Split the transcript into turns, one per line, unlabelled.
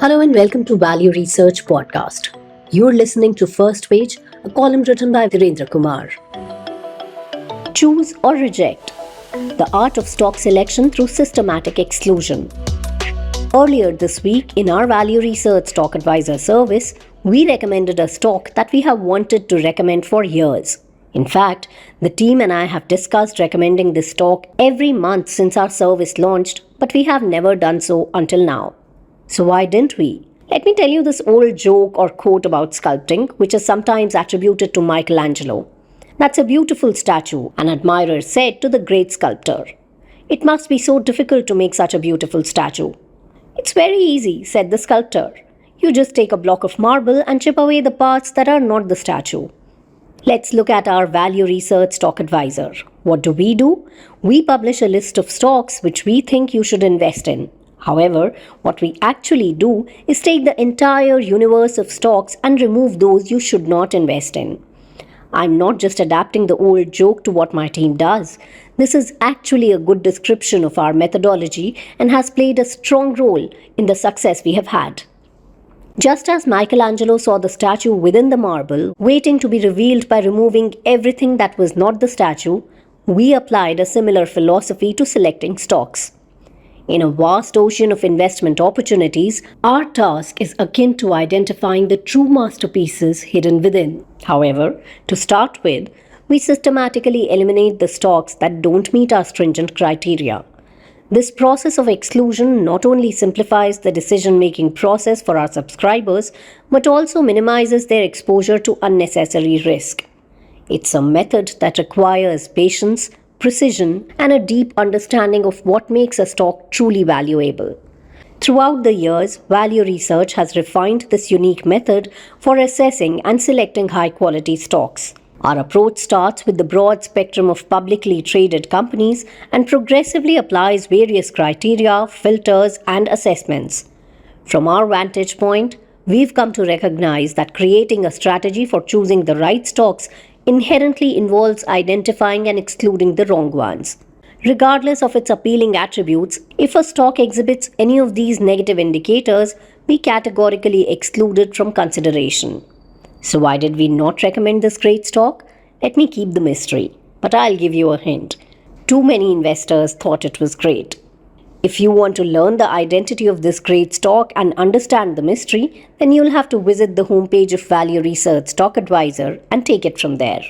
Hello and welcome to Value Research Podcast. You're listening to First Page, a column written by Virendra Kumar. Choose or reject: the art of stock selection through systematic exclusion. Earlier this week, in our Value Research Stock Advisor service, we recommended a stock that we have wanted to recommend for years. In fact, the team and I have discussed recommending this stock every month since our service launched, but we have never done so until now. So why didn't we? Let me tell you this old joke or quote about sculpting, which is sometimes attributed to Michelangelo. "That's a beautiful statue," an admirer said to the great sculptor. "It must be so difficult to make such a beautiful statue." "It's very easy," said the sculptor. "You just take a block of marble and chip away the parts that are not the statue." Let's look at our Value Research Stock Advisor. What do? We publish a list of stocks which we think you should invest in. However, what we actually do is take the entire universe of stocks and remove those you should not invest in. I'm not just adapting the old joke to what my team does. This is actually a good description of our methodology and has played a strong role in the success we have had. Just as Michelangelo saw the statue within the marble, waiting to be revealed by removing everything that was not the statue, we applied a similar philosophy to selecting stocks. In a vast ocean of investment opportunities, our task is akin to identifying the true masterpieces hidden within. However, to start with, we systematically eliminate the stocks that don't meet our stringent criteria. This process of exclusion not only simplifies the decision-making process for our subscribers, but also minimizes their exposure to unnecessary risk. It's a method that requires patience, precision, and a deep understanding of what makes a stock truly valuable. Throughout the years, Value Research has refined this unique method for assessing and selecting high-quality stocks. Our approach starts with the broad spectrum of publicly traded companies and progressively applies various criteria, filters, and assessments. From our vantage point, we've come to recognize that creating a strategy for choosing the right stocks inherently involves identifying and excluding the wrong ones. Regardless of its appealing attributes, if a stock exhibits any of these negative indicators, we categorically exclude it from consideration. So why did we not recommend this great stock? Let me keep the mystery, but I'll give you a hint. Too many investors thought it was great. If you want to learn the identity of this great stock and understand the mystery, then you'll have to visit the homepage of Value Research Stock Advisor and take it from there.